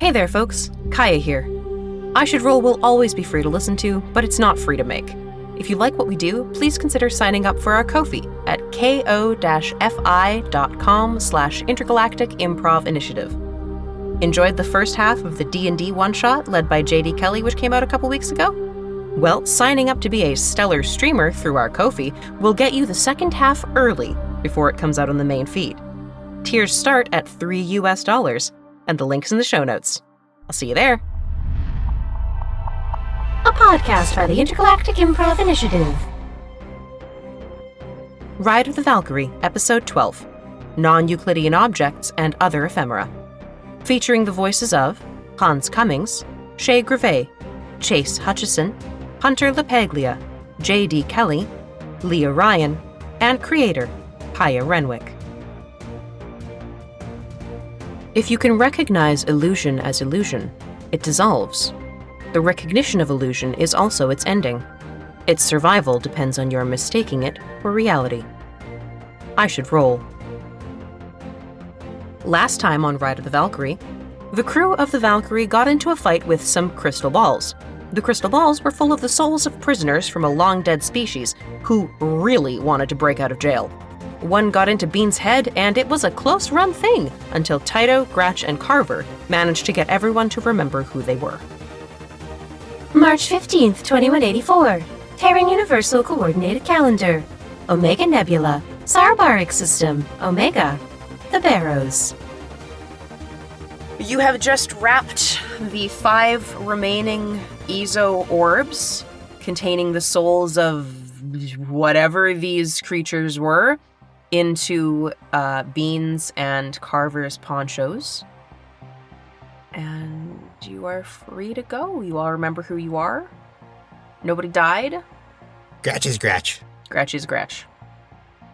Hey there, folks. Kaya here. I Should Roll will always be free to listen to, but it's not free to make. If you like what we do, please consider signing up for our Ko-fi at ko-fi.com/intergalactic improv initiative. Enjoyed the first half of the D&D one-shot led by J.D. Kelly, which came out a couple weeks ago? Well, signing up to be a stellar streamer through our Ko-fi will get you the second half early before it comes out on the main feed. Tiers start at $3, and the link's in the show notes. I'll see you there. A podcast by the Intergalactic Improv Initiative. Ride of the Valkyrie, Episode 12, Non-Euclidean Objects and Other Ephemera. Featuring the voices of Hans Cummings, Shay Greve, Chase Hutchison, Hunter LaPaglia, J.D. Kelly, Leah Ryan, and creator, Kaya Renwick. If you can recognize illusion as illusion, it dissolves. The recognition of illusion is also its ending. Its survival depends on your mistaking it for reality. I Should Roll. Last time on Ride of the Valkyrie, the crew of the Valkyrie got into a fight with some crystal balls. The crystal balls were full of the souls of prisoners from a long-dead species who really wanted to break out of jail. One got into Bean's head, and it was a close-run thing until Tyto, Gratch, and Carver managed to get everyone to remember who they were. March 15th, 2184. Terran Universal Coordinated Calendar. Omega Nebula. Sarbaric System. Omega. The Barrows. You have just wrapped the 5 remaining Ezo orbs containing the souls of whatever these creatures were into Bean's and Carver's ponchos. And you are free to go. You all remember who you are. Nobody died. Gratch is Gratch. Gratch is Gratch.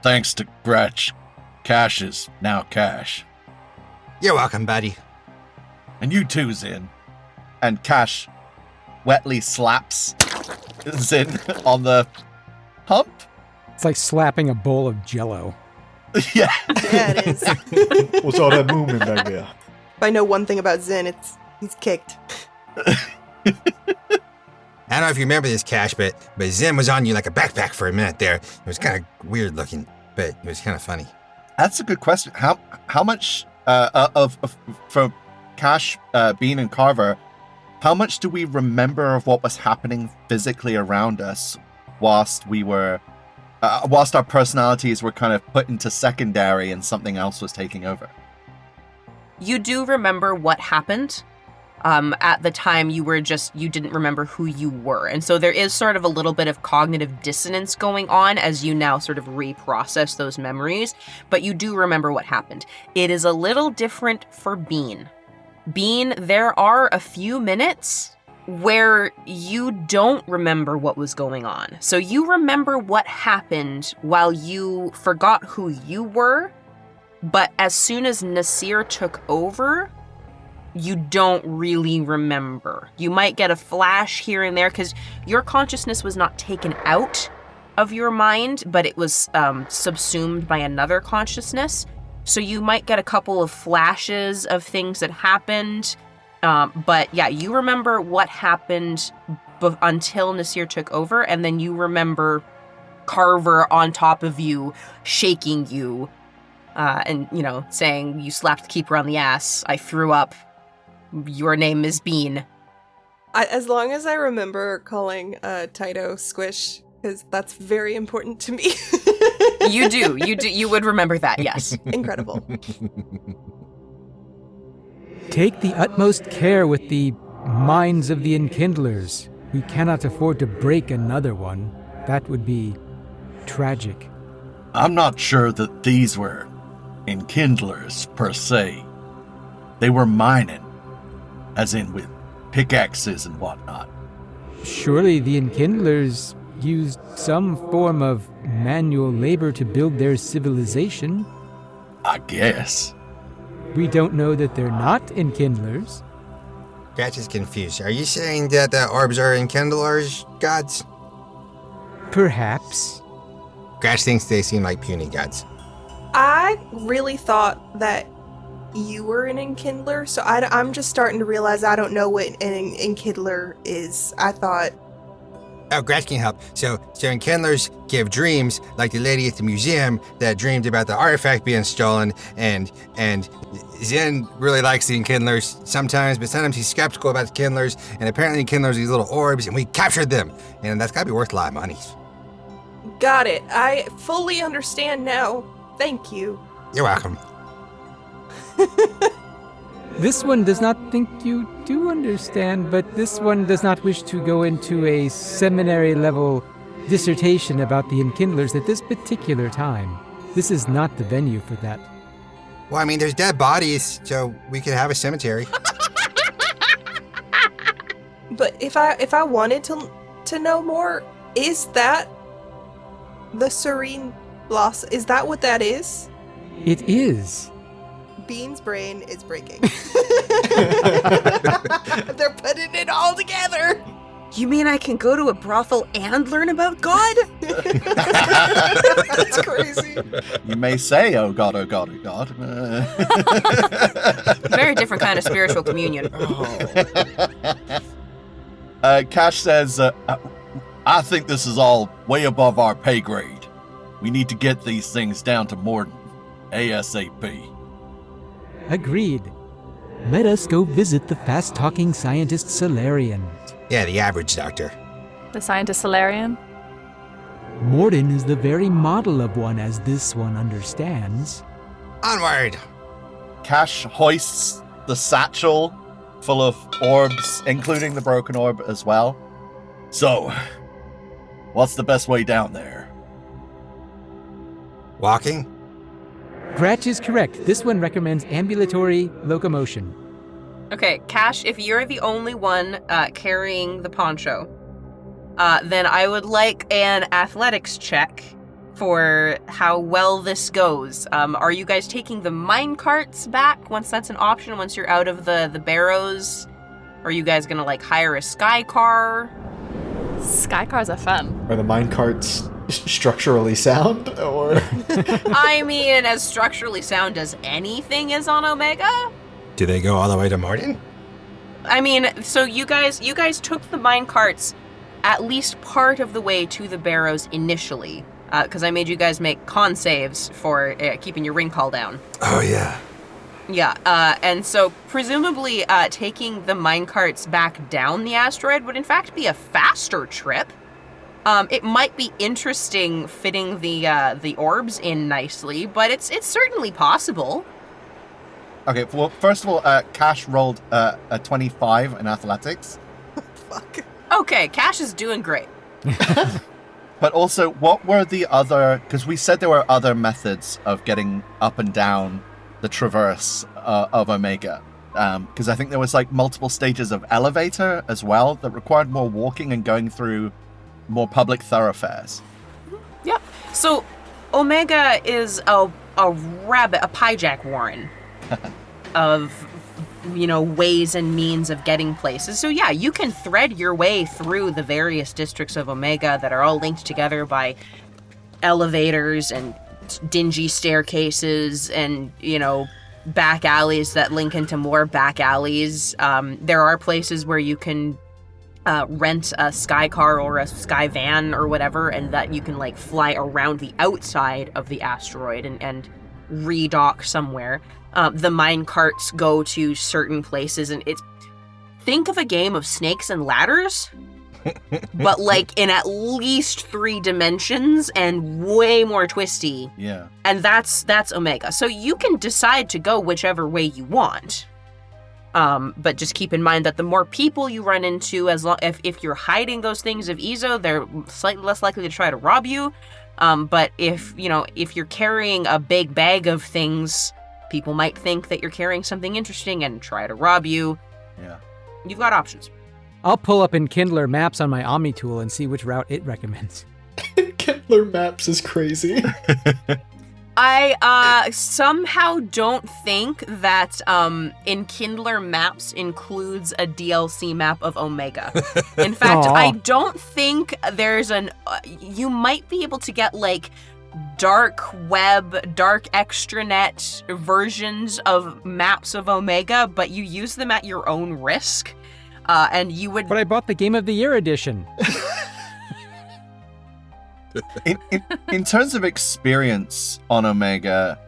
Thanks to Gratch, Cash is now Cash. You're welcome, buddy. And you too, Zin. And Cash wetly slaps Zin on the hump. It's like slapping a bowl of Jell-O. Yeah. Yeah, it is. What's all that movement back there? If I know one thing about Zin, he's kicked. I don't know if you remember this, Cash, but Zim was on you like a backpack for a minute there. It was kind of weird looking, but it was kind of funny. That's a good question. How much of from Cash, Bean, and Carver, how much do we remember of what was happening physically around us whilst our personalities were kind of put into secondary and something else was taking over? You do remember what happened. At the time, you didn't remember who you were. And so there is sort of a little bit of cognitive dissonance going on as you now sort of reprocess those memories. But you do remember what happened. It is a little different for Bean. Bean, there are a few minutes where you don't remember what was going on. So you remember what happened while you forgot who you were. But as soon as Nasir took over, you don't really remember. You might get a flash here and there because your consciousness was not taken out of your mind, but it was subsumed by another consciousness. So you might get a couple of flashes of things that happened. But yeah, you remember what happened until Nasir took over, and then you remember Carver on top of you, shaking you, and, saying, "You slapped the keeper on the ass. I threw up. Your name is Bean." As long as I remember calling Tyto Squish, because that's very important to me. You do. You would remember that, yes. Incredible. Take the utmost care with the minds of the Enkindlers. We cannot afford to break another one. That would be tragic. I'm not sure that these were Enkindlers per se. They were mining, as in with pickaxes and whatnot. Surely the Enkindlers used some form of manual labor to build their civilization. I guess. We don't know that they're not Enkindlers. Gratch is confused. Are you saying that the orbs are Enkindlers gods? Perhaps. Gratch thinks they seem like puny gods. I really thought that you were an Enkindler, so I'm just starting to realize I don't know what an Enkindler is. I thought... Oh, Gratch can help. So Enkindlers give dreams, like the lady at the museum that dreamed about the artifact being stolen, and Zen really likes the Enkindlers sometimes, but sometimes he's skeptical about the Kindlers, and apparently Enkindlers are these little orbs, and we captured them, and that's gotta be worth a lot of money. Got it. I fully understand now. Thank you. You're welcome. This one does not think you do understand, but this one does not wish to go into a seminary-level dissertation about the Enkindlers at this particular time. This is not the venue for that. Well, I mean, there's dead bodies, so we could have a cemetery. But if I wanted to know more, is that the Serene Blossom? Is that what that is? It is. Bean's brain is breaking. They're putting it all together. You mean I can go to a brothel and learn about God? That's crazy. You may say, oh God, oh God, oh God. Very different kind of spiritual communion. Cash says, I think this is all way above our pay grade. We need to get these things down to Morden ASAP. Agreed. Let us go visit the fast-talking scientist Solarian. Yeah, the average doctor. The scientist Solarian? Morden is the very model of one, as this one understands. Onward! Cash hoists the satchel full of orbs, including the broken orb as well. So, what's the best way down there? Walking? Gratch is correct. This one recommends ambulatory locomotion. Okay, Cash, if you're the only one carrying the poncho, then I would like an athletics check for how well this goes. Are you guys taking the mine carts back once that's an option, once you're out of the barrows? Are you guys gonna, like, hire a sky car? Sky cars are fun. Are the mine carts structurally sound, or? I mean, as structurally sound as anything is on Omega? Do they go all the way to Morden? I mean, so you guys took the mine carts at least part of the way to the barrows initially, because I made you guys make con saves for keeping your ring call down. Oh, yeah. Yeah, and so presumably taking the mine carts back down the asteroid would in fact be a faster trip. It might be interesting fitting the orbs in nicely, but it's certainly possible. Okay, well, first of all, Cash rolled a 25 in athletics. Fuck. Okay, Cash is doing great. But also, what were the other... Because we said there were other methods of getting up and down the traverse of Omega. Because I think there was, like, multiple stages of elevator as well that required more walking and going through more public thoroughfares. Yep. So, Omega is a piejack warren of, ways and means of getting places. So yeah, you can thread your way through the various districts of Omega that are all linked together by elevators and dingy staircases and, back alleys that link into more back alleys. There are places where you can rent a sky car or a sky van or whatever, and that you can, like, fly around the outside of the asteroid and redock somewhere. The mine carts go to certain places, and think of a game of snakes and ladders, but, like, in at least 3 dimensions and way more twisty. Yeah. And that's Omega. So you can decide to go whichever way you want. But just keep in mind that the more people you run into, if you're hiding those things of Ezo, they're slightly less likely to try to rob you. But if you're carrying a big bag of things, people might think that you're carrying something interesting and try to rob you. Yeah. You've got options. I'll pull up Enkindler maps on my Omni tool and see which route it recommends. Kindler Maps is crazy. I somehow don't think that Enkindler Maps includes a DLC map of Omega. In fact, Aww. I don't think there's you might be able to get, like, dark web, dark extranet versions of maps of Omega, but you use them at your own risk. And you would... But I bought the Game of the Year edition. In terms of experience on Omega,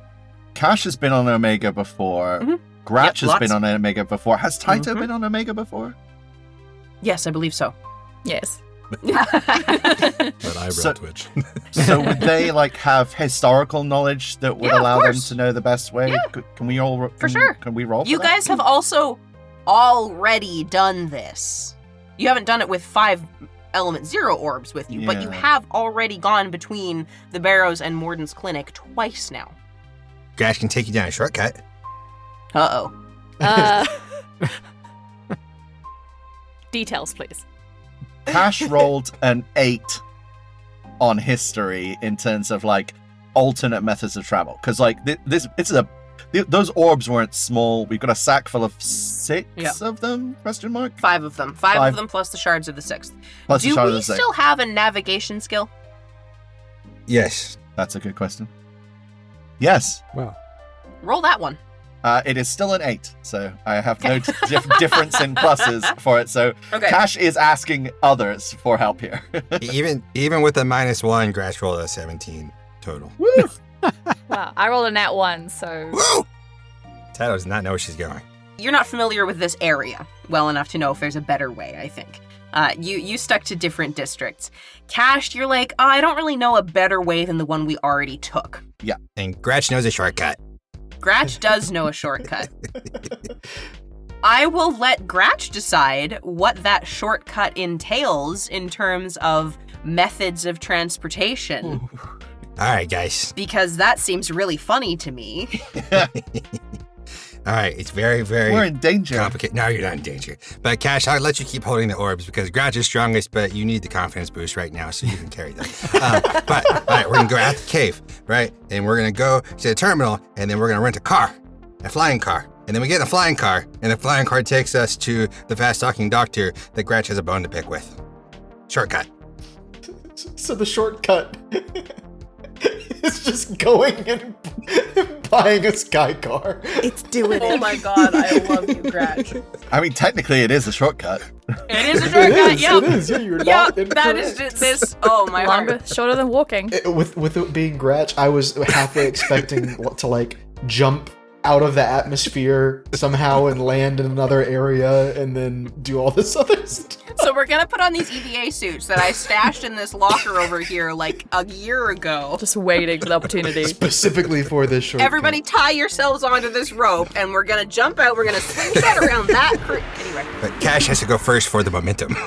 Cash has been on Omega before. Mm-hmm. Gratch has lots. been on Omega before. Has Taito been on Omega before? Yes, I believe so. Yes. But eyebrow twitch. So would they like have historical knowledge that would Yeah, of allow them course. to know the best way? Yeah. Can we all? For sure. Can we roll? You for that? guys have also already done this. You haven't done it with 5 Element 0 orbs with you, but you Yeah. have already gone between the Barrows and Morden's clinic twice now. Gratch can take you down a shortcut. Uh-oh. Details, please. Cash rolled an 8 on history in terms of like alternate methods of travel, because like those orbs weren't small. We've got a sack full of 6 of them? Question mark. 5 of them. 5 of them plus the shards of the 6th. Plus the Do shard of we the sixth. still have a navigation skill? Yes. That's a good question. Yes. Well, Roll that one. It is still an 8, so I have no difference in pluses for it. So Okay. Cash is asking others for help here. Even with a -1, Gratch rolled a 17 total. Wow, I rolled a nat 1, so Woo! Tato does not know where she's going. You're not familiar with this area well enough to know if there's a better way, I think. You stuck to different districts. Cash, you're like, I don't really know a better way than the one we already took. And Gratch knows a shortcut. Gratch does know a shortcut. I will let Gratch decide what that shortcut entails in terms of methods of transportation, All right, guys. because that seems really funny to me. All right, it's very, very We're in danger. complicated. No, you're not in danger. But Cash, I'll let you keep holding the orbs because Gratch is strongest, but you need the confidence boost right now, so you can carry them. But all right, we're gonna go out the cave, right? And we're gonna go to the terminal, and then we're gonna rent a flying car. And then we get in a flying car, and the flying car takes us to the fast-talking doctor that Gratch has a bone to pick with. Shortcut. So the shortcut is just going and buying a sky car. It's doing Oh it. my god, I love you, Gratch. I mean, technically, it is a shortcut. It is a shortcut, yep. It is. Yeah, you're Yeah, not that is incorrect. just this. Oh my longer, heart. shorter than walking. With it being Gratch, I was halfway expecting to like jump out of the atmosphere somehow and land in another area and then do all this other stuff. So we're gonna put on these EVA suits that I stashed in this locker over here like a year ago. Just waiting for the opportunity. Specifically for this shortcut. Everybody tie yourselves onto this rope and we're gonna jump out, we're gonna slingshot around that Anyway. But Cash has to go first for the momentum.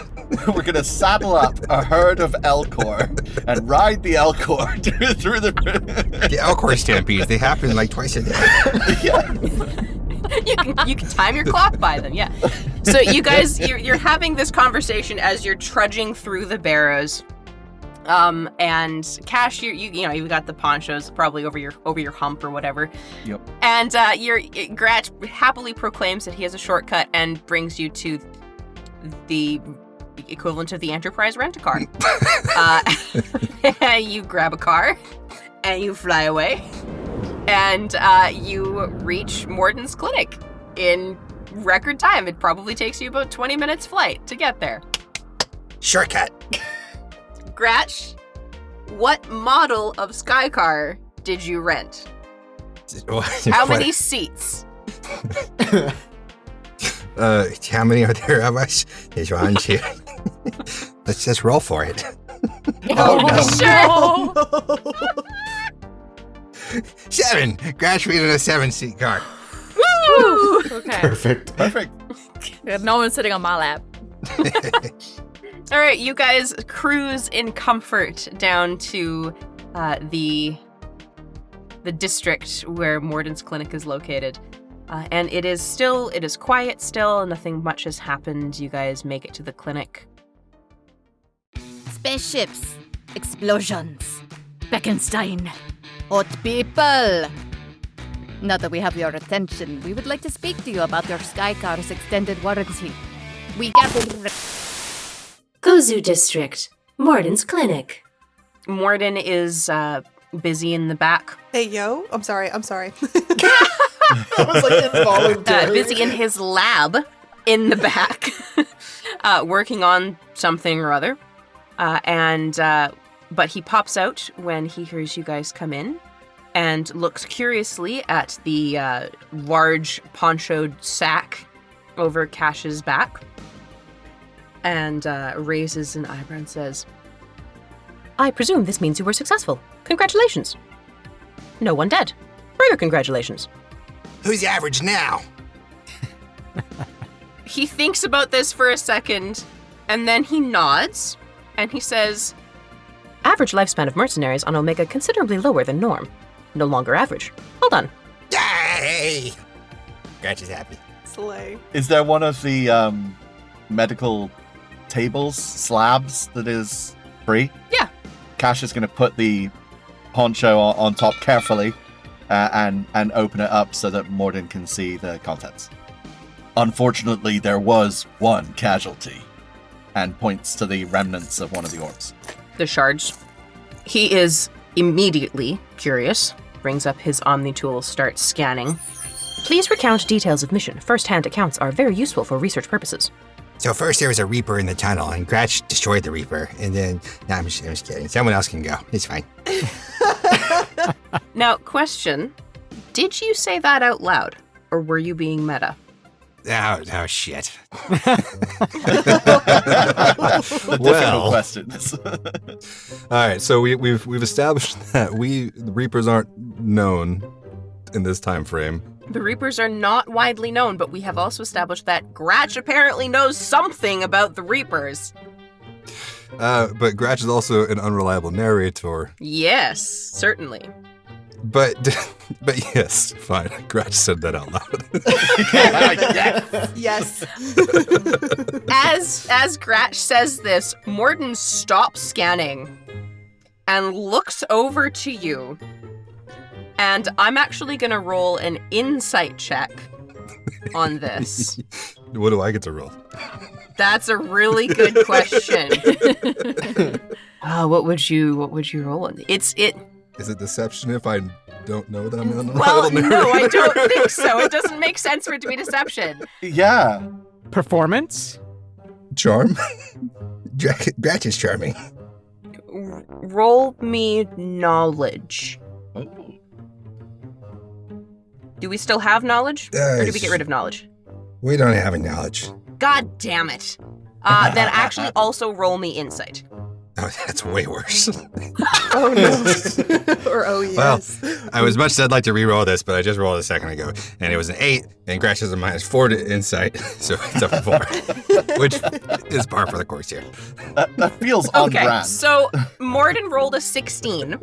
We're gonna saddle up a herd of Elcor and ride the Elcor through the. The Elcor stampedes, they happen like twice a day. Yeah. You can time your clock by them, yeah. So you guys, you're having this conversation as you're trudging through the barrows. And Cash, you know, you've got the ponchos probably over your hump or whatever. Yep. And Gratch happily proclaims that he has a shortcut and brings you to the equivalent of the Enterprise rent-a-car. You grab a car and you fly away. And you reach Morden's clinic in record time. It probably takes you about 20 minutes flight to get there. Shortcut. Gratch, what model of Skycar did you rent? How many seats? How many are there of us? There's 1, 2. Let's just roll for it. Sure. 7. Gratch in a 7-seat car. Woo! Okay. Perfect. No one's sitting on my lap. All right, you guys cruise in comfort down to the district where Morden's clinic is located. And it is quiet still. Nothing much has happened. You guys make it to the clinic. Spaceships, explosions, Beckenstein, hot people. Now that we have your attention, we would like to speak to you about your Skycar's extended warranty. We got Gozu District, Morden's Clinic. Morden is busy in the back. Hey, yo. I'm sorry. I was like involuntary. Busy in his lab in the back, working on something or other. But he pops out when he hears you guys come in and looks curiously at the large ponchoed sack over Cash's back and raises an eyebrow and says, I presume this means you were successful. Congratulations. No one dead. Further congratulations. Who's average now? He thinks about this for a second, and then he nods, and he says, average lifespan of mercenaries on Omega considerably lower than norm. No longer average. Well done. Yay! Gratch is happy. Slay. Is there one of the medical tables, slabs, that is free? Yeah. Cash is going to put the poncho on top carefully and open it up so that Morden can see the contents. Unfortunately, there was one casualty, and points to the remnants of one of the orbs. The shards. He is immediately curious, brings up his Omni tool, starts scanning. Please recount details of mission. First-hand accounts are very useful for research purposes. So first there was a Reaper in the tunnel, and Gratch destroyed the Reaper, and then... No, I'm just kidding. Someone else can go. It's fine. Now, question. Did you say that out loud, or were you being meta? Oh shit. Difficult questions. All right, so we've established that the Reapers aren't known in this time frame. The Reapers are not widely known, but we have also established that Gratch apparently knows something about the Reapers. But Gratch is also an unreliable narrator. Yes, certainly. But yes, fine. Gratch said that out loud. Yes. As Gratch says this, Morden stops scanning and looks over to you. And I'm actually going to roll an insight check on this. What do I get to roll? That's a really good question. What would you roll on? Is it deception if I don't know that I'm an unreliable Well, narrator? no, I don't think so. It doesn't make sense for it to be deception. Yeah. Performance? Charm? Gratch is charming. Roll me knowledge. Do we still have knowledge? Or do we get rid of knowledge? We don't have any knowledge. God damn it. Then actually also roll me insight. Oh, that's way worse. Oh, no. Or oh, yes. Well, I was much I'd like to re-roll this, but I just rolled a second ago, and it was an 8, and Gratch has a -4 to insight, so it's a 4, which is par for the course here. That feels on Okay, brand. so Morden rolled a 16,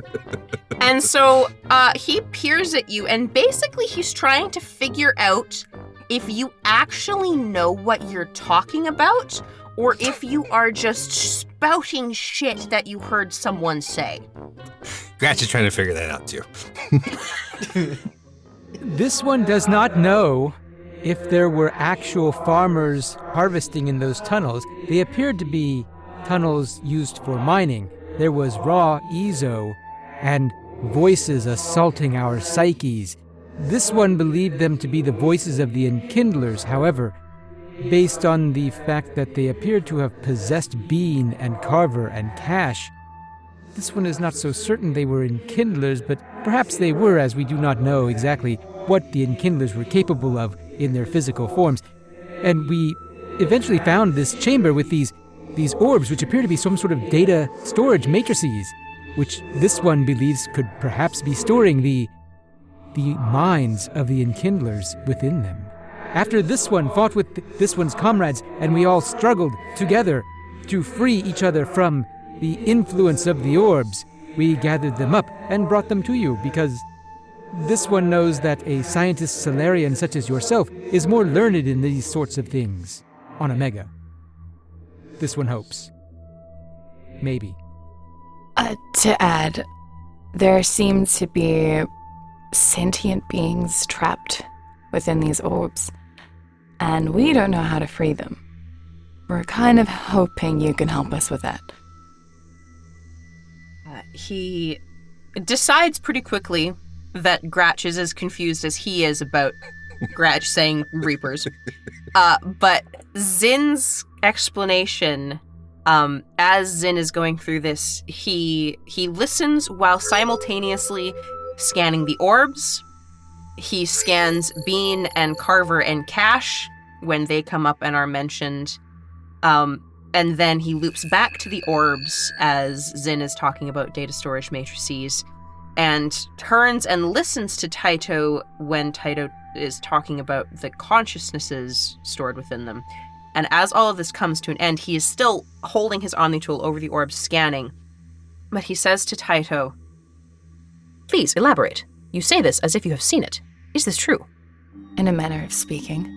and so he peers at you, and basically he's trying to figure out if you actually know what you're talking about, or if you are just spouting shit that you heard someone say. Gratch is trying to figure that out, too. This one does not know if there were actual farmers harvesting in those tunnels. They appeared to be tunnels used for mining. There was raw Ezo and voices assaulting our psyches. This one believed them to be the voices of the Enkindlers, however, based on the fact that they appeared to have possessed Bean and Carver and Cash. This one is not so certain they were Enkindlers, but perhaps they were, as we do not know exactly what the Enkindlers were capable of in their physical forms. And we eventually found this chamber with these orbs, which appear to be some sort of data storage matrices, which this one believes could perhaps be storing the minds of the Enkindlers within them. After this one fought with this one's comrades, and we all struggled together to free each other from the influence of the orbs, we gathered them up and brought them to you, because this one knows that a scientist Solarian such as yourself is more learned in these sorts of things on Omega. This one hopes. Maybe. To add, there seem to be sentient beings trapped within these orbs, and we don't know how to free them. We're kind of hoping you can help us with that. He decides pretty quickly that Gratch is as confused as he is about Gratch saying Reapers. But Zin's explanation, as Zin is going through this, he listens while simultaneously scanning the orbs. He scans Bean and Carver and Cash when they come up and are mentioned. And then he loops back to the orbs as Zin is talking about data storage matrices, and turns and listens to Taito when Taito is talking about the consciousnesses stored within them. And as all of this comes to an end, he is still holding his Omni tool over the orbs, scanning. But he says to Taito, "Please elaborate. You say this as if you have seen it. Is this true?" In a manner of speaking.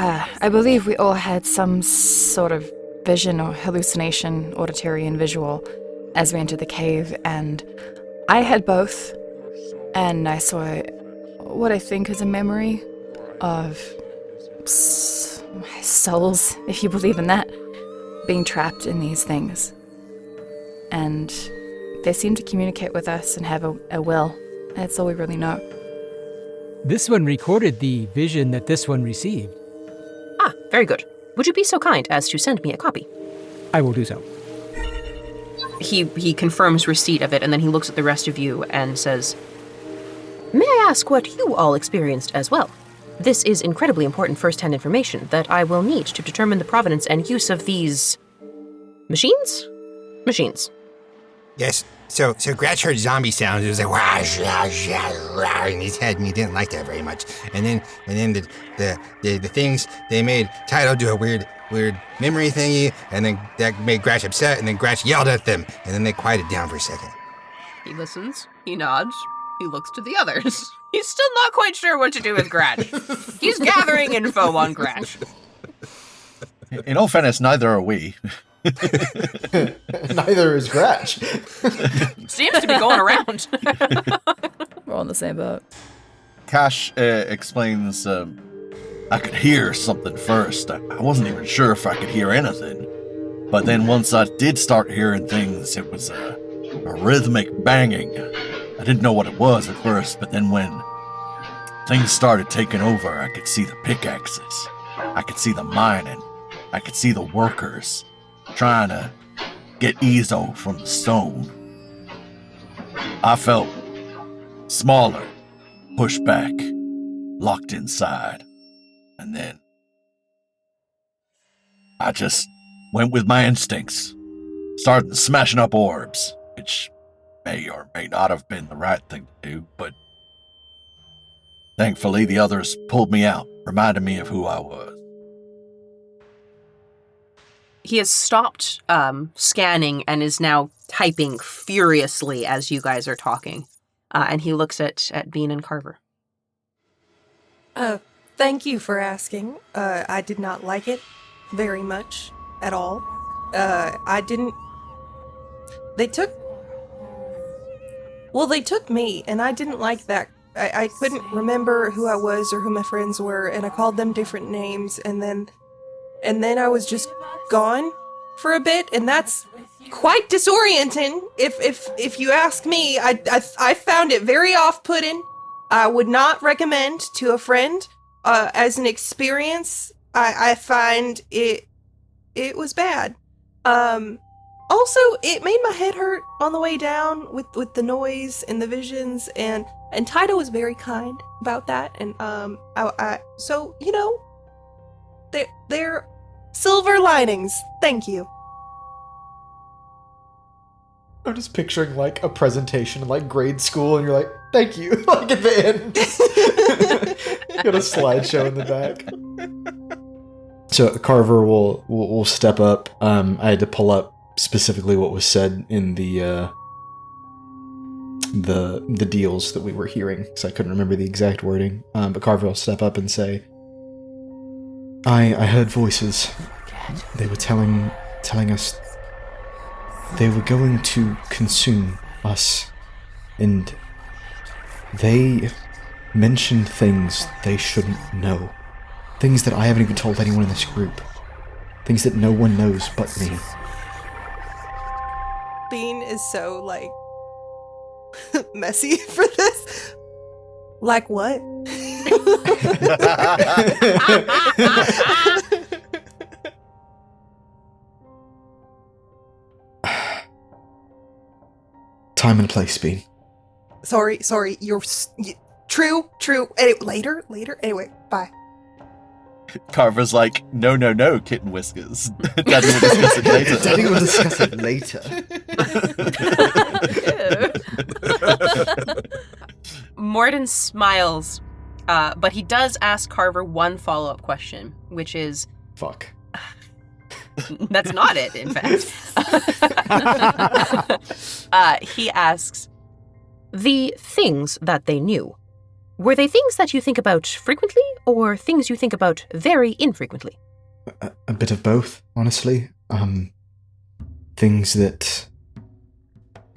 I believe we all had some sort of vision or hallucination, auditory and visual, as we entered the cave, and I had both, and I saw what I think is a memory of souls, if you believe in that, being trapped in these things. And they seem to communicate with us and have a will. That's all we really know. This one recorded the vision that this one received. Ah, very good. Would you be so kind as to send me a copy? I will do so. He confirms receipt of it, and then he looks at the rest of you and says, "May I ask what you all experienced as well? This is incredibly important first-hand information that I will need to determine the provenance and use of these... machines? Machines." Yes. So Gratch heard zombie sounds. It was like wah, zha, zha, rah, in his head, and he didn't like that very much. And then the things they made Taito do a weird memory thingy, and then that made Gratch upset, and then Gratch yelled at them, and then they quieted down for a second. He listens. He nods. He looks to the others. He's still not quite sure what to do with Gratch. He's gathering info on Gratch. In all fairness, neither are we. Neither is Gratch. Seems to be going around. We're on the same boat. Cash explains, I could hear something first. I wasn't even sure if I could hear anything. But then once I did start hearing things, it was a rhythmic banging. I didn't know what it was at first, but then when things started taking over, I could see the pickaxes. I could see the mining. I could see the workers trying to get Ezo from the stone. I felt smaller, pushed back, locked inside. And then I just went with my instincts, started smashing up orbs, which may or may not have been the right thing to do, but thankfully the others pulled me out, reminded me of who I was. He has stopped scanning and is now typing furiously as you guys are talking. And he looks at Bean and Carver. Thank you for asking. I did not like it very much at all. I didn't... They took me, and I didn't like that. I couldn't remember who I was or who my friends were, and I called them different names, and then I was just gone for a bit, and that's quite disorienting. If you ask me, I found it very off-putting. I would not recommend to a friend as an experience. I find it was bad. Also, it made my head hurt on the way down with the noise and the visions, and Taito was very kind about that, and so you know, they're silver linings. Thank you. I'm just picturing like a presentation in like grade school, and you're like, "Thank you," like at the end. Got a slideshow in the back. So Carver will step up. I had to pull up specifically what was said in the deals that we were hearing, because I couldn't remember the exact wording. But Carver will step up and say, I heard voices. They were telling us they were going to consume us, and they mentioned things they shouldn't know. Things that I haven't even told anyone in this group. Things that no one knows but me. Bean is so, like, messy for this. Like what? Time and place, Bean. Sorry. True. Later. Anyway, bye. Carver's like, no, Kitten Whiskers. Daddy will discuss it later. Daddy will discuss it later. Morden smiles, but he does ask Carver one follow-up question, which is... Fuck. That's not it, in fact. He asks, the things that they knew, were they things that you think about frequently, or things you think about very infrequently? A bit of both, honestly. Things that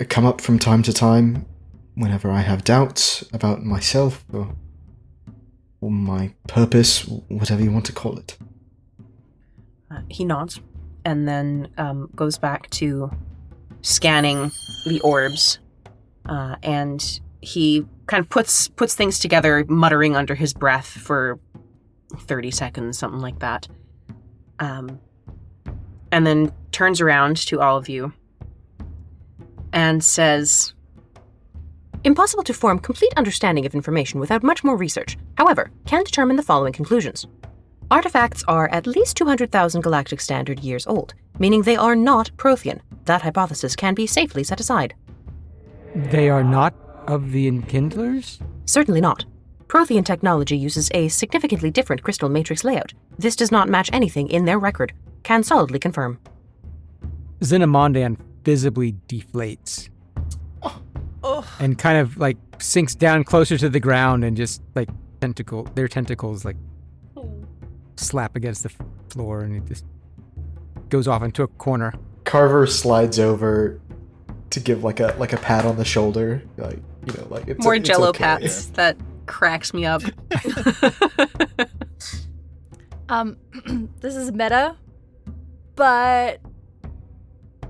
come up from time to time whenever I have doubts about myself or my purpose, whatever you want to call it. He nods and then goes back to scanning the orbs, and he kind of puts things together, muttering under his breath for 30 seconds, something like that. And then turns around to all of you and says, impossible to form complete understanding of information without much more research. However, can determine the following conclusions. Artifacts are at least 200,000 galactic standard years old, meaning they are not Prothean. That hypothesis can be safely set aside. They are not of the Enkindlers? Certainly not. Prothean technology uses a significantly different crystal matrix layout. This does not match anything in their record. Can solidly confirm. Xenomondan visibly deflates. And kind of like sinks down closer to the ground and just like their tentacles like slap against the floor, and it just goes off into a corner. Carver slides over to give like a pat on the shoulder, like, you know, like it's more it's Jello okay. pats. That cracks me up. This is meta, but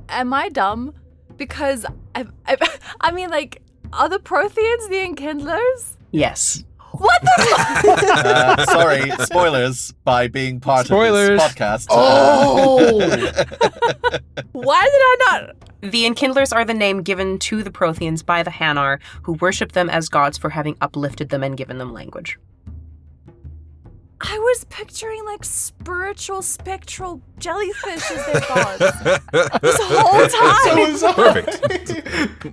am I dumb? Because I mean, like, are the Protheans the Enkindlers? Yes. What the? Sorry, spoilers by being part Spoilers. of this podcast. Oh! Why did I not? The Enkindlers are the name given to the Protheans by the Hanar, who worship them as gods for having uplifted them and given them language. I was picturing like spiritual, spectral jellyfish as their gods this whole time. Perfect.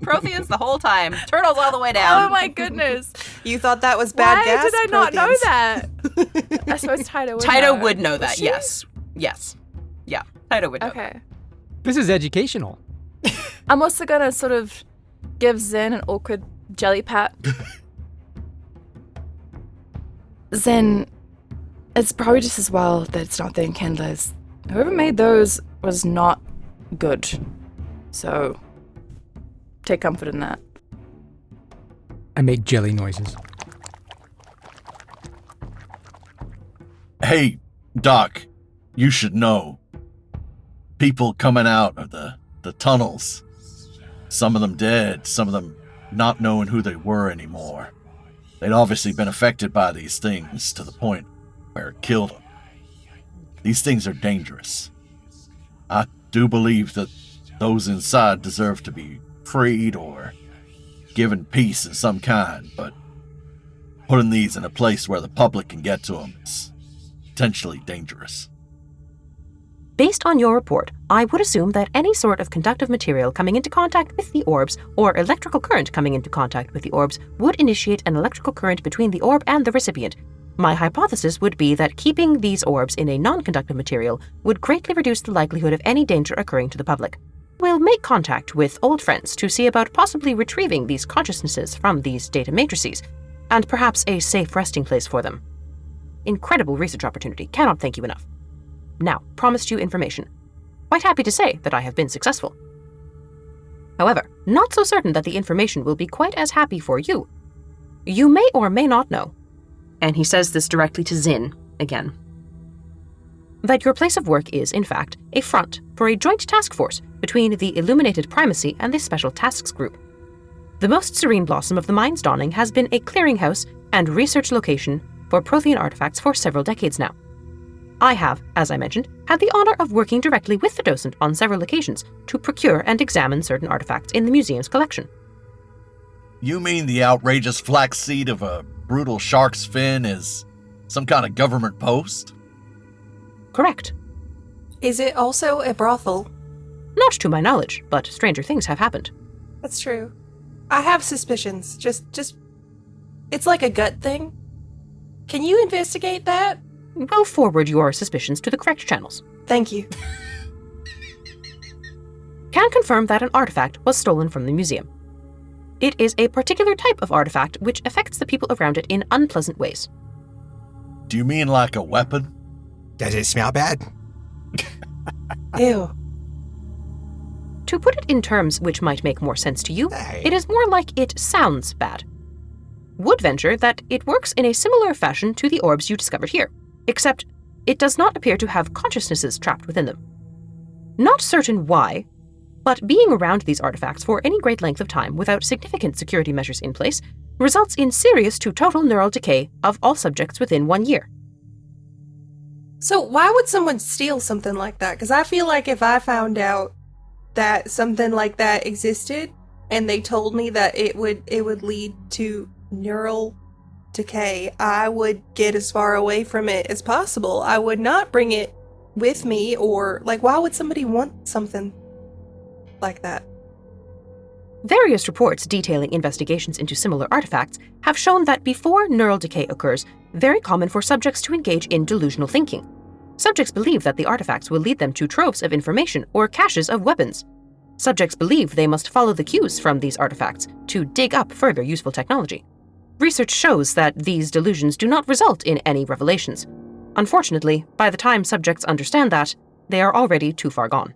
Protheans the whole time. Turtles all the way down. Oh my goodness! You thought that was bad Why gas? did I not know Protheans? that? I suppose Taito would. Taito would know that. she? Yes. Yeah. Taito would know. Okay. This is educational. I'm also gonna sort of give Zen an awkward jelly pat. Zen, it's probably just as well that it's not the Enkindlers. Whoever made those was not good. So, take comfort in that. I make jelly noises. Hey, Doc, you should know. People coming out of the tunnels. Some of them dead, some of them not knowing who they were anymore. They'd obviously been affected by these things to the point where it killed them. These things are dangerous. I do believe that those inside deserve to be freed or given peace of some kind, but putting these in a place where the public can get to them is potentially dangerous. Based on your report, I would assume that any sort of conductive material coming into contact with the orbs or electrical current coming into contact with the orbs would initiate an electrical current between the orb and the recipient. My hypothesis would be that keeping these orbs in a non-conductive material would greatly reduce the likelihood of any danger occurring to the public. We'll make contact with old friends to see about possibly retrieving these consciousnesses from these data matrices, and perhaps a safe resting place for them. Incredible research opportunity. Cannot thank you enough. Now, promised you information. Quite happy to say that I have been successful. However, not so certain that the information will be quite as happy for you. You may or may not know, and he says this directly to Zin again, that your place of work is, in fact, a front for a joint task force between the Illuminated Primacy and the Special Tasks Group. The Most Serene Blossom of the Mind's Dawning has been a clearinghouse and research location for Prothean artifacts for several decades now. I have, as I mentioned, had the honor of working directly with the docent on several occasions to procure and examine certain artifacts in the museum's collection. You mean the outrageous flaxseed of a brutal shark's fin is some kind of government post? Correct. Is it also a brothel? Not to my knowledge, but stranger things have happened. That's true. I have suspicions. Just it's like a gut thing. Can you investigate that? We'll forward your suspicions to the correct channels. Thank you. Can confirm that an artifact was stolen from the museum. It is a particular type of artifact which affects the people around it in unpleasant ways. Do you mean like a weapon? Does it smell bad? Ew. To put it in terms which might make more sense to you, it is more like it sounds bad. Would venture that it works in a similar fashion to the orbs you discovered here, except it does not appear to have consciousnesses trapped within them. Not certain why, but being around these artifacts for any great length of time without significant security measures in place results in serious to total neural decay of all subjects within 1 year. So why would someone steal something like that? Because I feel like if I found out that something like that existed and they told me that it would lead to neural decay, I would get as far away from it as possible. I would not bring it with me, or like, why would somebody want something like that? Various reports detailing investigations into similar artifacts have shown that before neural decay occurs, very common for subjects to engage in delusional thinking. Subjects believe that the artifacts will lead them to troves of information or caches of weapons. Subjects believe they must follow the cues from these artifacts to dig up further useful technology. Research shows that these delusions do not result in any revelations. Unfortunately, by the time subjects understand that, they are already too far gone.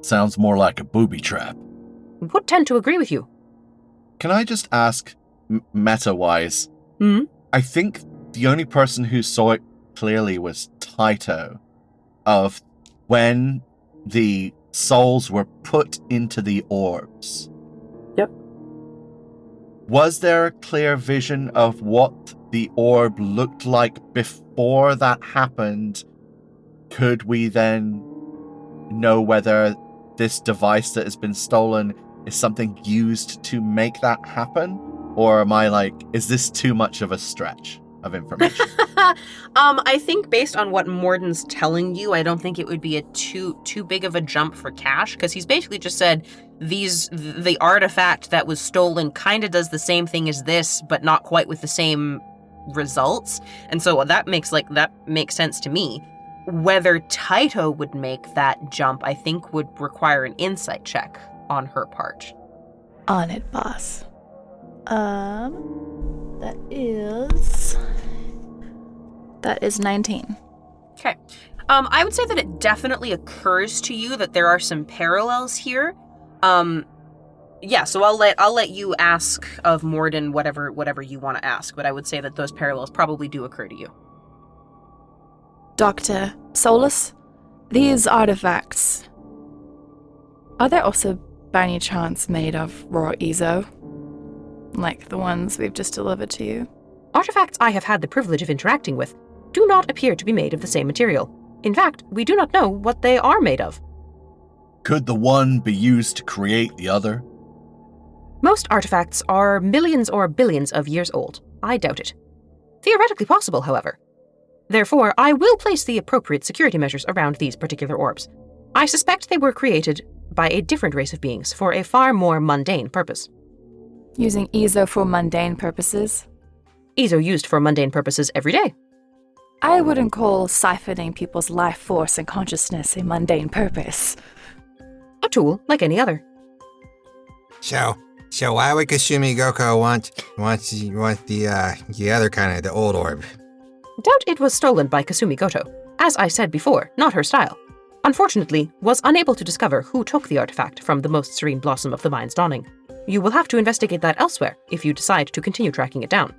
Sounds more like a booby trap. Would tend to agree with you. Can I just ask, meta-wise, I think the only person who saw it clearly was Taito, of when the souls were put into the orbs. Yep. Was there a clear vision of what the orb looked like before that happened? Could we then know whether this device that has been stolen is something used to make that happen? Or am I like, is this too much of a stretch of information? I think based on what Morden's telling you, I don't think it would be a too big of a jump for Cash, because he's basically just said the artifact that was stolen kind of does the same thing as this, but not quite with the same results. And so that makes sense to me. Whether Taito would make that jump, I think would require an insight check on her part. On it, boss. That is 19. Okay. I would say that it definitely occurs to you that there are some parallels here. Yeah, so I'll let you ask of Morden whatever you want to ask, but I would say that those parallels probably do occur to you. Dr. Solus, these artifacts, are they also by any chance made of raw Ezo? Like the ones we've just delivered to you? Artifacts I have had the privilege of interacting with do not appear to be made of the same material. In fact, we do not know what they are made of. Could the one be used to create the other? Most artifacts are millions or billions of years old. I doubt it. Theoretically possible, however. Therefore, I will place the appropriate security measures around these particular orbs. I suspect they were created by a different race of beings for a far more mundane purpose. Using Ezo for mundane purposes? Ezo used for mundane purposes every day. I wouldn't call siphoning people's life force and consciousness a mundane purpose. A tool like any other. So why would Kasumi Goko want the other kind of the old orb? Doubt it was stolen by Kasumi Goto. As I said before, not her style. Unfortunately, was unable to discover who took the artifact from the Most Serene Blossom of the Mind's Dawning. You will have to investigate that elsewhere if you decide to continue tracking it down.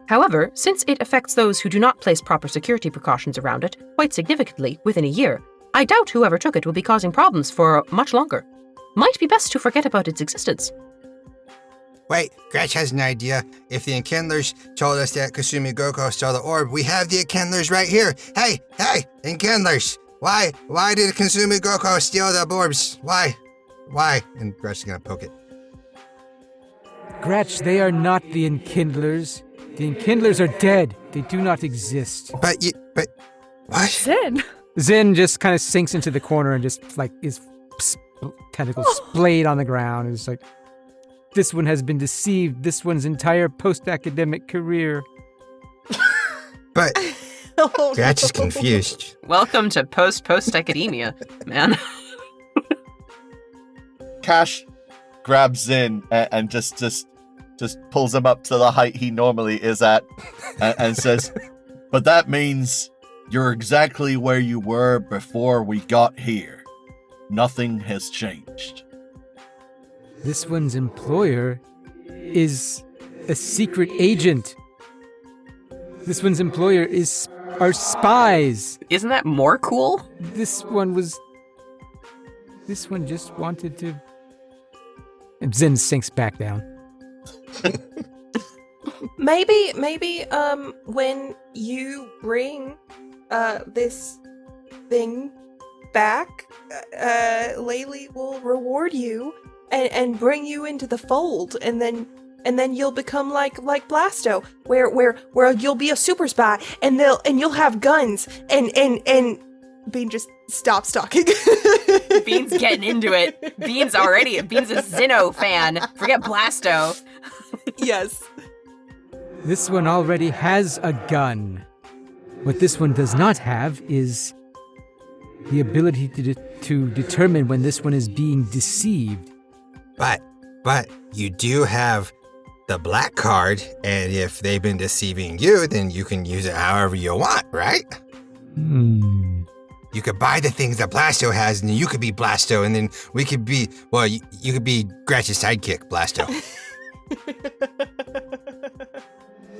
However, since it affects those who do not place proper security precautions around it quite significantly within a year, I doubt whoever took it will be causing problems for much longer. Might be best to forget about its existence. Gretch has an idea. If the Enkindlers told us that Kasumi Goko stole the orb, we have the Enkindlers right here. Hey, Enkindlers! Why did Kasumi Goko steal the orbs? Why? And Gretch is gonna poke it. Gretch, they are not the Enkindlers. The Enkindlers are dead. They do not exist. But what? Zin. Zin just kind of sinks into the corner and just like his tentacles splayed on the ground. It's like, this one has been deceived. This one's entire post-academic career. But Gretch is confused. Welcome to post-academia, man. Cash grabs Zin and just pulls him up to the height he normally is at and says, "But that means you're exactly where you were before we got here. Nothing has changed." This one's employer is a secret agent. This one's employer are spies. Isn't that more cool? This one just wanted to... And Zin sinks back down. Maybe, when you bring this thing back, Laylee will reward you and bring you into the fold, and then you'll become like Blasto, where you'll be a super spy, and you'll have guns, and Bean just stops talking. Bean's getting into it. Bean's a Zinno fan. Forget Blasto. Yes. This one already has a gun. What this one does not have is the ability to determine when this one is being deceived. But you do have the black card, and if they've been deceiving you, then you can use it however you want, right? You could buy the things that Blasto has, and then you could be Blasto, and then we could be, well, you could be Gretch's sidekick, Blasto.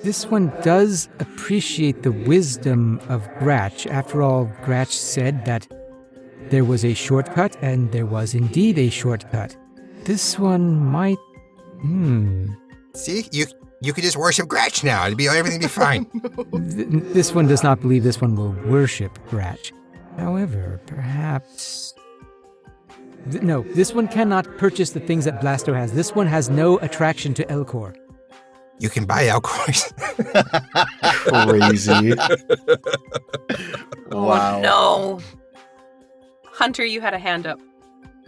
This one does appreciate the wisdom of Gratch. After all, Gratch said that there was a shortcut, and there was indeed a shortcut. This one might... See? You could just worship Gretch now. Everything would be fine. This one does not believe this one will worship Gratch. However, perhaps... No, this one cannot purchase the things that Blasto has. This one has no attraction to Elcor. You can buy Elcors. Crazy. Wow. Oh, no. Hunter, you had a hand up.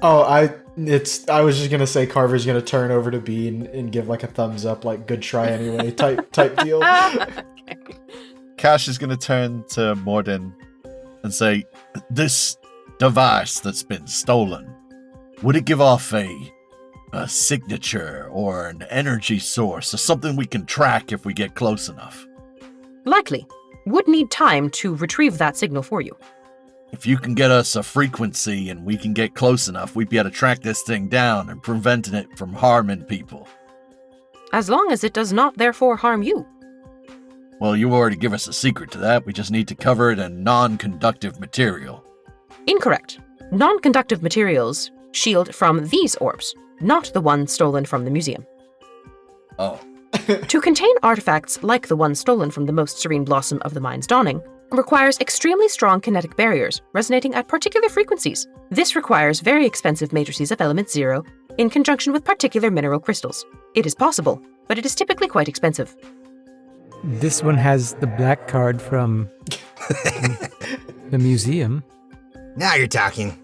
Oh, I was just gonna say Carver's gonna turn over to Bean and give like a thumbs up, like good try anyway, type deal. Okay. Cash is gonna turn to Morden and say, "This device that's been stolen, would it give off a signature or an energy source or something we can track if we get close enough?" Likely. Would need time to retrieve that signal for you. If you can get us a frequency and we can get close enough, we'd be able to track this thing down and preventing it from harming people. As long as it does not therefore harm you. Well, you already give us a secret to that. We just need to cover it in non-conductive material. Incorrect. Non-conductive materials shield from these orbs, not the one stolen from the museum. Oh. To contain artifacts like the one stolen from the most serene blossom of the mind's dawning requires extremely strong kinetic barriers resonating at particular frequencies. This requires very expensive matrices of element 0 in conjunction with particular mineral crystals. It is possible, but it is typically quite expensive. This one has the black card from the museum. Now you're talking.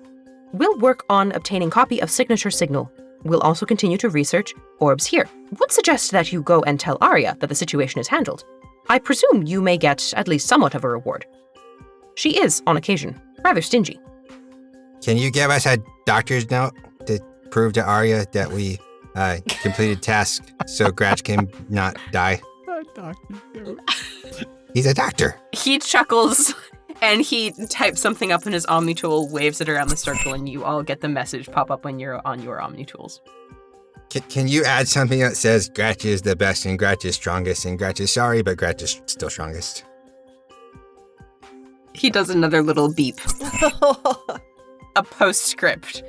We'll work on obtaining copy of signature signal. We'll also continue to research orbs here. Would suggest that you go and tell Arya that the situation is handled. I presume you may get at least somewhat of a reward. She is, on occasion, rather stingy. Can you give us a doctor's note to prove to Arya that we completed task so Gratch can not die? He's a doctor. He chuckles and he types something up in his Omni tool, waves it around the circle, and you all get the message pop up when you're on your Omni tools. Can you add something that says Gratch is the best and Gratch is strongest and Gratch is sorry, but Gratch is still strongest? He does another little beep. A postscript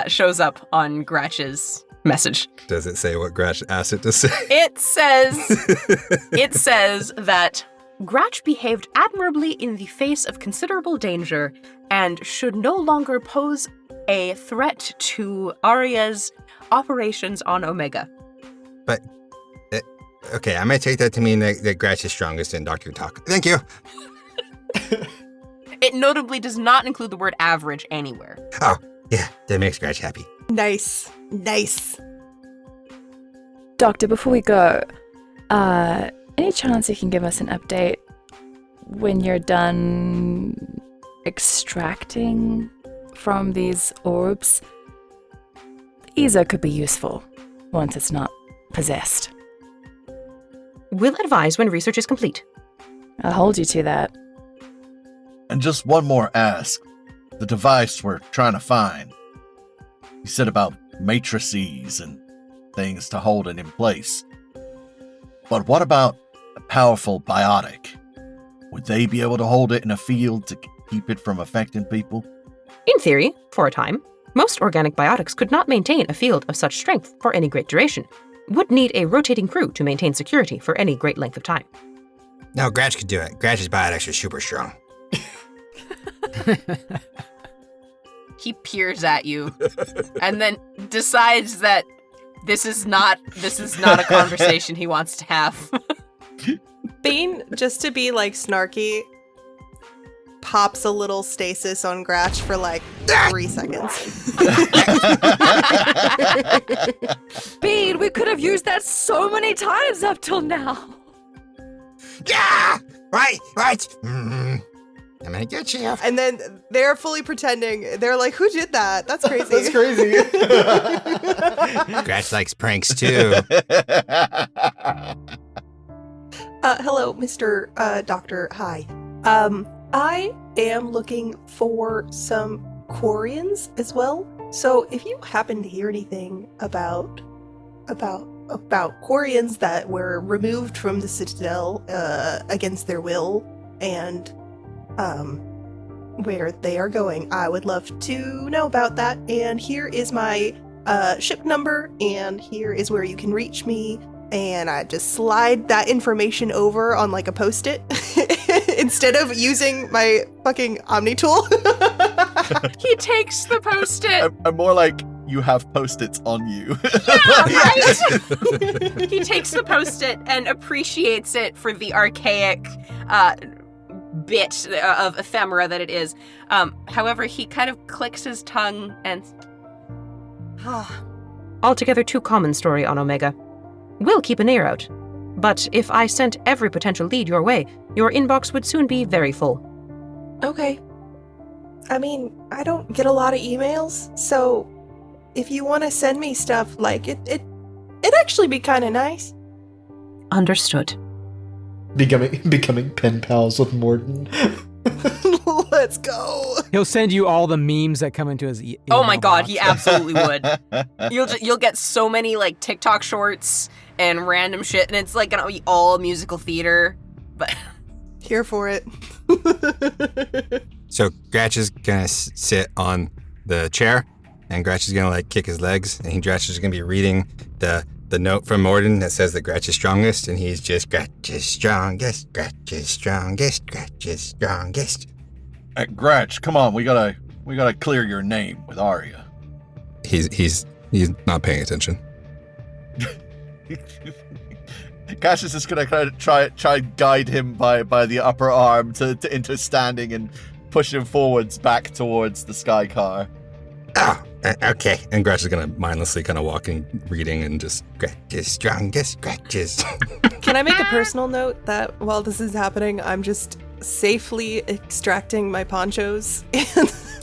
shows up on Gratch's message. Does it say what Gratch asked it to say? It says that Gratch behaved admirably in the face of considerable danger and should no longer pose a threat to Arya's operations on Omega. But, okay, I might take that to mean that Gratch is strongest in Doctor Talk. Thank you. It notably does not include the word average anywhere. Oh, yeah, that makes Gratch happy. Nice. Doctor, before we go, any chance you can give us an update when you're done extracting from these orbs? Ether could be useful once it's not possessed. We'll advise when research is complete. I'll hold you to that. And just one more ask. The device we're trying to find. You said about matrices and things to hold it in place. But what about a powerful biotic? Would they be able to hold it in a field to keep it from affecting people? In theory, for a time, most organic biotics could not maintain a field of such strength for any great duration. Would need a rotating crew to maintain security for any great length of time. No, Gratch could do it. Gratch's biotics are super strong. He peers at you and then decides that this is not a conversation he wants to have. Bean, just to be like snarky, pops a little stasis on Gratch for like 3 seconds. Bean, we could have used that so many times up till now. Yeah! Right! I'm gonna get you. And then they're fully pretending. They're like, who did that? That's crazy. That's crazy. Gratch likes pranks too. Hello, Mr. Doctor. Hi. I am looking for some Quarians as well. So if you happen to hear anything about Quarians that were removed from the Citadel against their will and where they are going, I would love to know about that. And here is my ship number, and here is where you can reach me. And I just slide that information over on like a post-it instead of using my fucking Omni tool. He takes the post-it. I'm more like, you have post-its on you. Yeah, right? He takes the post-it and appreciates it for the archaic bit of ephemera that it is. However, he kind of clicks his tongue and... Altogether too common story on Omega. We'll keep an ear out. But if I sent every potential lead your way, your inbox would soon be very full. Okay. I mean, I don't get a lot of emails, so if you want to send me stuff, like, it'd actually be kind of nice. Understood. Becoming pen pals with Morden. Let's go. He'll send you all the memes that come into his email Oh my god, box. he absolutely would. You'll get so many like TikTok shorts and random shit, and it's like gonna be all musical theater. But here for it. So Gratch is gonna sit on the chair, and Gratch is gonna like kick his legs, and Gratch is gonna be reading the note from Morden that says that Gratch is strongest, and he's just Gratch is strongest, Gratch is strongest, Gratch is strongest. Gratch, come on, we gotta clear your name with Arya. He's not paying attention. Cash is just gonna kind of try guide him by the upper arm to into standing and push him forwards back towards the sky car. Oh, okay. And Gratch is gonna mindlessly kind of walking, reading, and just Gratch is strongest, Gratch is... Can I make a personal note that while this is happening, I'm just safely extracting my ponchos?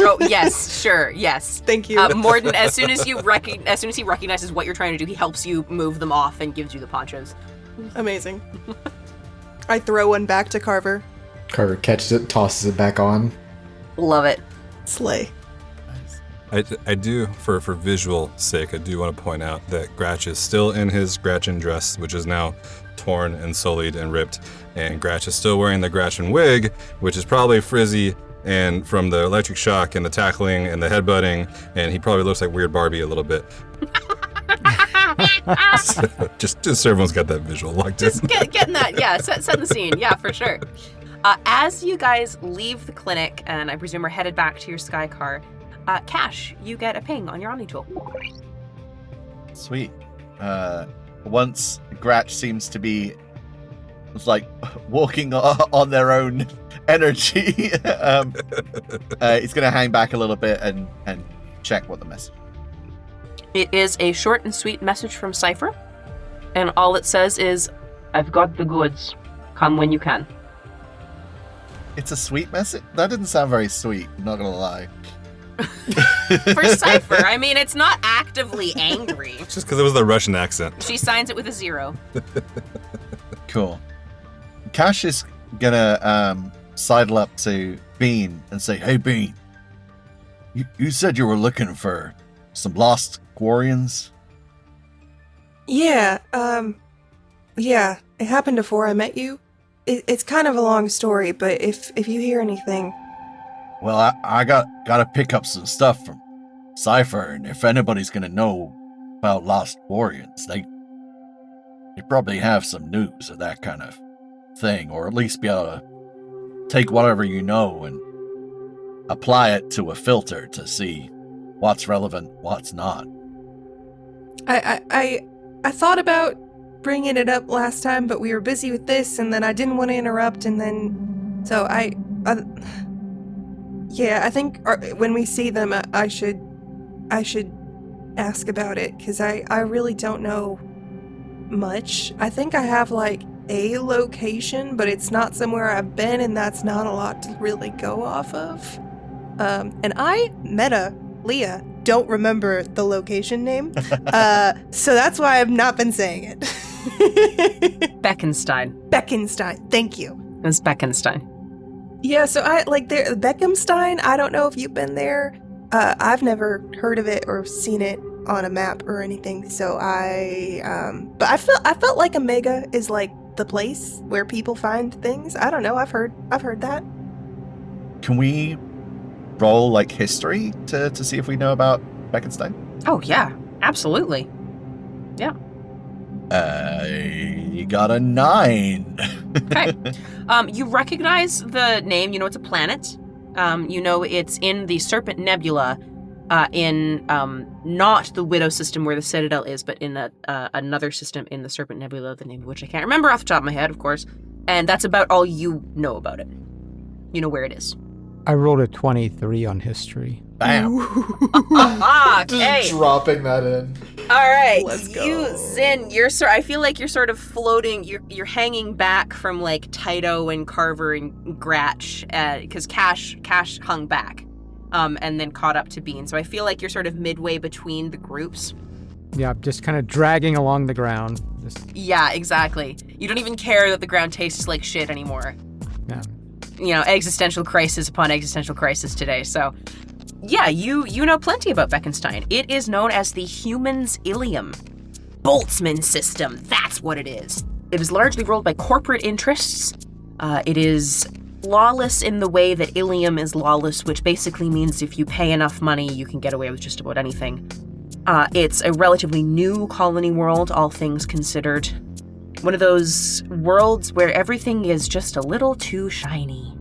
oh yes, sure, yes. Thank you. Morden, as soon as he recognizes what you're trying to do, he helps you move them off and gives you the ponchos. Amazing. I throw one back to Carver. Carver catches it, tosses it back on. Love it. Slay. I do, for visual sake, I do want to point out that Gratch is still in his Gratchin dress, which is now torn and sullied and ripped, and Gratch is still wearing the Gratchin wig, which is probably frizzy and from the electric shock and the tackling and the headbutting, and he probably looks like Weird Barbie a little bit. just so everyone's got that visual locked in. Just getting that, yeah, set the scene, yeah, for sure. As you guys leave the clinic, and I presume are headed back to your sky car, Cash, you get a ping on your Omni tool. Sweet. Once Gratch seems to be like walking on their own energy, he's gonna hang back a little bit and check what the message. It is a short and sweet message from Cypher, and all it says is, "I've got the goods. Come when you can." It's a sweet message? That didn't sound very sweet, I'm not gonna lie. For Cypher, I mean, it's not actively angry. It's just because it was the Russian accent. She signs it with a 0. Cool. Cash is gonna sidle up to Bean and say, "Hey Bean, you said you were looking for some lost Quarians?" Yeah, yeah, it happened before I met you. It's kind of a long story, but if you hear anything... Well, I gotta pick up some stuff from Cypher, and if anybody's gonna know about lost Quarians, they probably have some news of that kind of thing, or at least be able to take whatever you know and apply it to a filter to see what's relevant, what's not. I thought about bringing it up last time, but we were busy with this, and then I didn't want to interrupt, and then... So yeah, I think when we see them, I should ask about it, because I really don't know much. I think I have, like, a location, but it's not somewhere I've been, and that's not a lot to really go off of. And I, Leah, don't remember the location name, so that's why I've not been saying it. Beckenstein. Thank you. It's Beckenstein. Yeah, so Beckhamstein, I don't know if you've been there. I've never heard of it or seen it on a map or anything, so but I felt like Omega is like the place where people find things. I don't know, I've heard that. Can we roll like history to see if we know about Beckenstein? Oh yeah, absolutely. Yeah. You got a 9. Okay. You recognize the name. You know it's a planet. You know it's in the Serpent Nebula, in not the Widow system where the Citadel is, but in another system in the Serpent Nebula, the name of which I can't remember off the top of my head, of course. And that's about all you know about it. You know where it is. I rolled a 23 on history. Bam. Okay. Just dropping that in. All right, Let's go. you, Zin, I feel like you're sort of floating, you're hanging back from, like, Taito and Carver and Gratch, because Cash hung back, and then caught up to Bean, so I feel like you're sort of midway between the groups. Yeah, just kind of dragging along the ground. Yeah, exactly. You don't even care that the ground tastes like shit anymore. Yeah. You know, existential crisis upon existential crisis today, so... Yeah, you know plenty about Beckenstein. It is known as the Human's Ilium. Boltzmann system, that's what it is. It is largely ruled by corporate interests. It is lawless in the way that Ilium is lawless, which basically means if you pay enough money, you can get away with just about anything. It's a relatively new colony world, all things considered. One of those worlds where everything is just a little too shiny.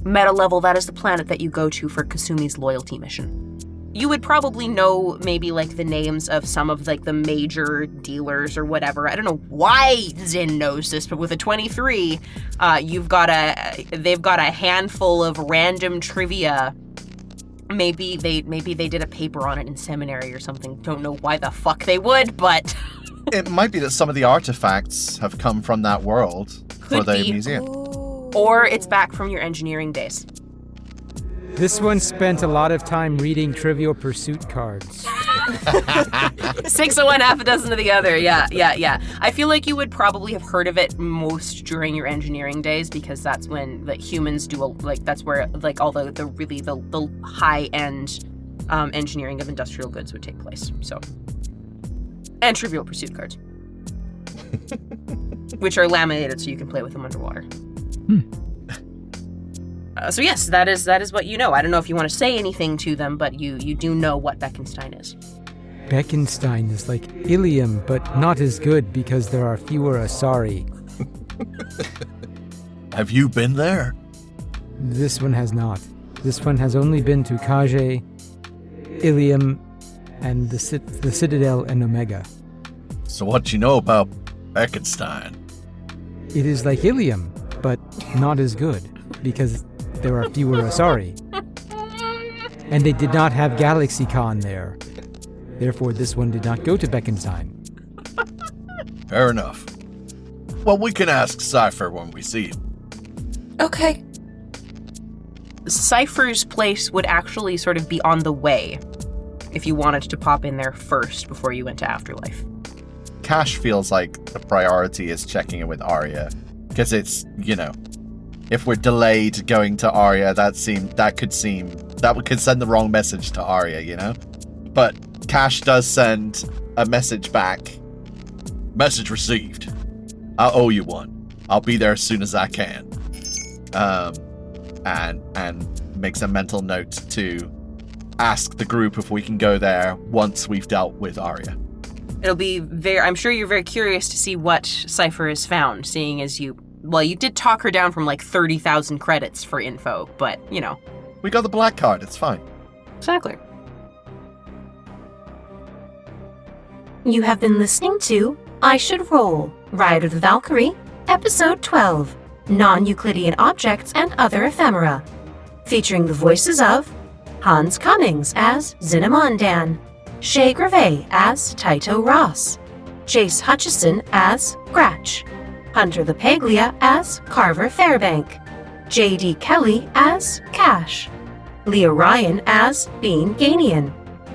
Meta level, that is the planet that you go to for Kasumi's loyalty mission. You would probably know maybe like the names of some of like the major dealers or whatever. I don't know why Zin knows this, but with a 23, they've got a handful of random trivia. Maybe they did a paper on it in seminary or something. Don't know why the fuck they would, but It might be that some of the artifacts have come from that world for the museum. Or it's back from your engineering days. This one spent a lot of time reading Trivial Pursuit cards. 6 of one, half a dozen of the other. Yeah. I feel like you would probably have heard of it most during your engineering days because that's when like humans do that's where like all the high end engineering of industrial goods would take place. So, and Trivial Pursuit cards, which are laminated so you can play with them underwater. So yes, that is what you know. I don't know if you want to say anything to them, but you do know what Beckenstein is. Beckenstein is like Ilium, but not as good because there are fewer Asari. Have you been there? This one has not. This one has only been to Kage, Ilium, and the Citadel and Omega. So what do you know about Beckenstein? It is like Ilium, but not as good because there are fewer Asari. And they did not have GalaxyCon there. Therefore, this one did not go to Beckenstein. Fair enough. Well, we can ask Cypher when we see him. Okay. Cypher's place would actually sort of be on the way if you wanted to pop in there first before you went to Afterlife. Cash feels like the priority is checking in with Arya. Because it's, if we're delayed going to Arya, that could send the wrong message to Arya, But Cash does send a message back. Message received. I owe you one. I'll be there as soon as I can. And makes a mental note to ask the group if we can go there once we've dealt with Arya. It'll be I'm sure you're very curious to see what Cypher has found, seeing as you did talk her down from like 30,000 credits for info, but, We got the black card, it's fine. Exactly. You have been listening to I Should Roll, Ride of the Valkyrie, Episode 12, Non-Euclidean Objects and Other Ephemera, featuring the voices of Hans Cummings as Zinnamondan, Shay Grave as Tyto Ross, Jace Hutchison as Gratch, Hunter LaPaglia as Carver Fairbank, J.D. Kelly as Cash, Leah Ryan as Bean Ganian,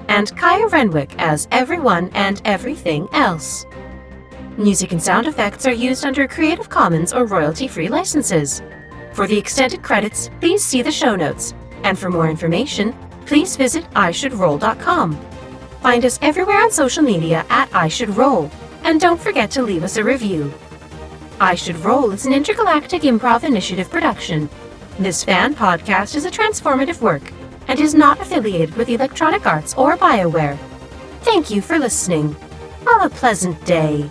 and Kaya Renwick as everyone and everything else. Music and sound effects are used under Creative Commons or royalty-free licenses. For the extended credits, please see the show notes, and for more information, please visit ishouldroll.com. Find us everywhere on social media at ishouldroll, and don't forget to leave us a review. I Should Roll is an intergalactic improv initiative production. This fan podcast is a transformative work and is not affiliated with Electronic Arts or BioWare. Thank you for listening. Have a pleasant day.